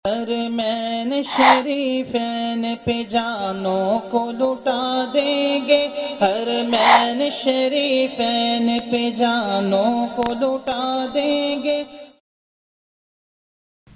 حرمین شریفین پہ جانوں کو لٹا دیں گے، حرمین شریفین پہ جانوں کو لٹا دیں گے۔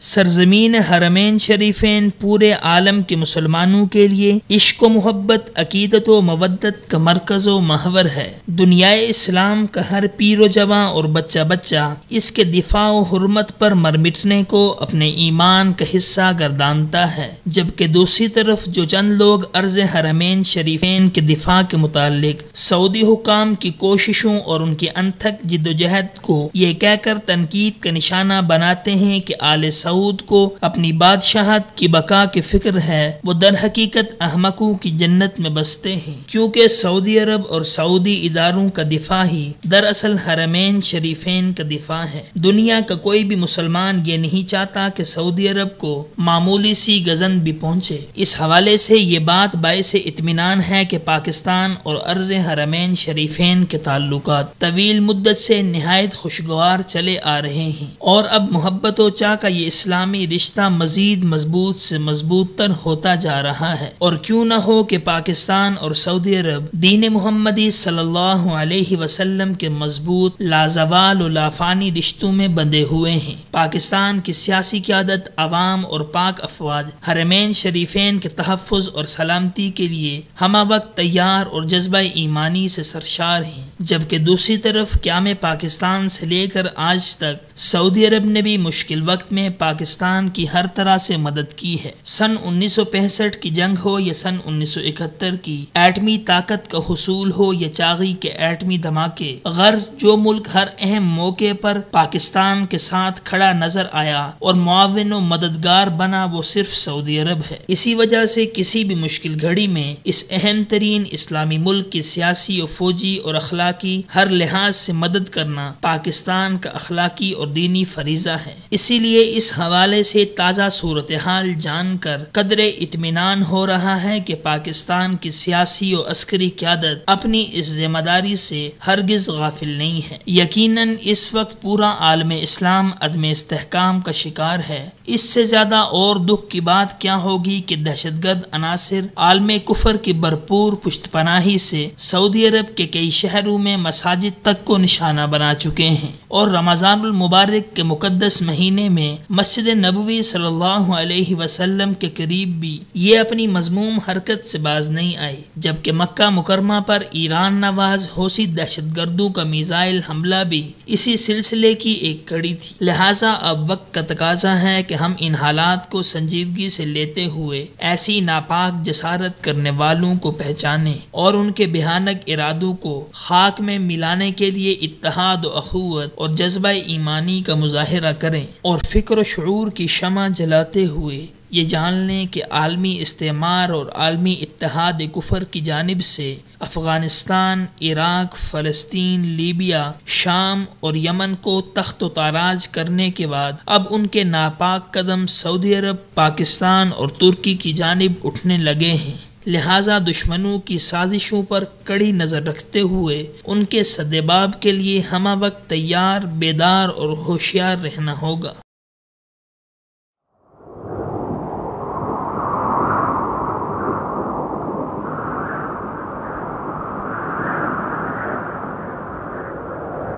سرزمین حرمین شریفین پورے عالم کے مسلمانوں کے لیے عشق و محبت، عقیدت و مودت کا مرکز و محور ہے۔ دنیائے اسلام کا ہر پیر و جواں اور بچہ بچہ اس کے دفاع و حرمت پر مر مٹنے کو اپنے ایمان کا حصہ گردانتا ہے، جبکہ دوسری طرف جو چند لوگ عرض حرمین شریفین کے دفاع کے متعلق سعودی حکام کی کوششوں اور ان کی انتھک جد و جہد کو یہ کہہ کر تنقید کا نشانہ بناتے ہیں کہ آل سعود کو اپنی بادشاہت کی بقا کی فکر ہے، وہ در حقیقت احمقوں کی جنت میں بستے ہیں، کیونکہ سعودی عرب اور سعودی اداروں کا دفاع ہی دراصل حرمین شریفین کا دفاع ہے۔ دنیا کا کوئی بھی مسلمان یہ نہیں چاہتا کہ سعودی عرب کو معمولی سی گزند بھی پہنچے۔ اس حوالے سے یہ بات باعث اطمینان ہے کہ پاکستان اور عرض حرمین شریفین کے تعلقات طویل مدت سے نہایت خوشگوار چلے آ رہے ہیں، اور اب محبت و چاہ کا یہ اسلامی رشتہ مزید مضبوط سے مضبوط تر ہوتا جا رہا ہے۔ اور کیوں نہ ہو کہ پاکستان اور سعودی عرب دین محمدی صلی اللہ علیہ وسلم کے مضبوط لازوال و لافانی رشتوں میں بندھے ہوئے ہیں۔ پاکستان کی سیاسی قیادت، عوام اور پاک افواج حرمین شریفین کے تحفظ اور سلامتی کے لیے ہمہ وقت تیار اور جذبہ ایمانی سے سرشار ہیں، جبکہ دوسری طرف قیام پاکستان سے لے کر آج تک سعودی عرب نے بھی مشکل وقت میں پاکستان کی ہر طرح سے مدد کی ہے۔ سن 1965 کی جنگ ہو یا سن 1971 کی ایٹمی طاقت کا حصول ہو یا چاغی کے ایٹمی دھماکے، غرض جو ملک ہر اہم موقع پر پاکستان کے ساتھ کھڑا نظر آیا اور معاون و مددگار بنا، وہ صرف سعودی عرب ہے۔ اسی وجہ سے کسی بھی مشکل گھڑی میں اس اہم ترین اسلامی ملک کی سیاسی و فوجی اور اخلاقی ہر لحاظ سے مدد کرنا پاکستان کا اخلاقی اور دینی فریضہ ہے۔ اسی لیے اس حوالے سے تازہ صورتحال جان کر قدر اطمینان ہو رہا ہے کہ پاکستان کی سیاسی و عسکری قیادت اپنی اس ذمہ داری سے ہرگز غافل نہیں ہے۔ یقیناً اس وقت پورا عالم اسلام عدم استحکام کا شکار ہے۔ اس سے زیادہ اور دکھ کی بات کیا ہوگی کہ دہشت گرد عناصر عالم کفر کی بھرپور پشت پناہی سے سعودی عرب کے کئی شہروں میں مساجد تک کو نشانہ بنا چکے ہیں، اور رمضان المبارک کے مقدس مہینے میں مسجد نبوی صلی اللہ علیہ وسلم کے قریب بھی یہ اپنی مذموم حرکت سے باز نہیں آئی، جبکہ مکہ مکرمہ پر ایران نواز حوثی دہشت گردوں کا میزائل حملہ بھی اسی سلسلے کی ایک کڑی تھی۔ لہٰذا اب وقت کا تقاضا ہے کہ ہم ان حالات کو سنجیدگی سے لیتے ہوئے ایسی ناپاک جسارت کرنے والوں کو پہچانیں اور ان کے بھیانک ارادوں کو خاک میں ملانے کے لیے اتحاد و اخوت اور جذبہ ایمانی کا مظاہرہ کریں، اور فکر و شعور کی شمع جلاتے ہوئے یہ جان لیں کہ عالمی استعمار اور عالمی اتحاد کفر کی جانب سے افغانستان، عراق، فلسطین، لیبیا، شام اور یمن کو تخت و تاراج کرنے کے بعد اب ان کے ناپاک قدم سعودی عرب، پاکستان اور ترکی کی جانب اٹھنے لگے ہیں۔ لہٰذا دشمنوں کی سازشوں پر کڑی نظر رکھتے ہوئے ان کے سدباب کے لیے ہمہ وقت تیار، بیدار اور ہوشیار رہنا ہوگا۔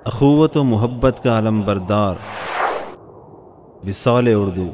اخوت و محبت کا علم بردار وصال اردو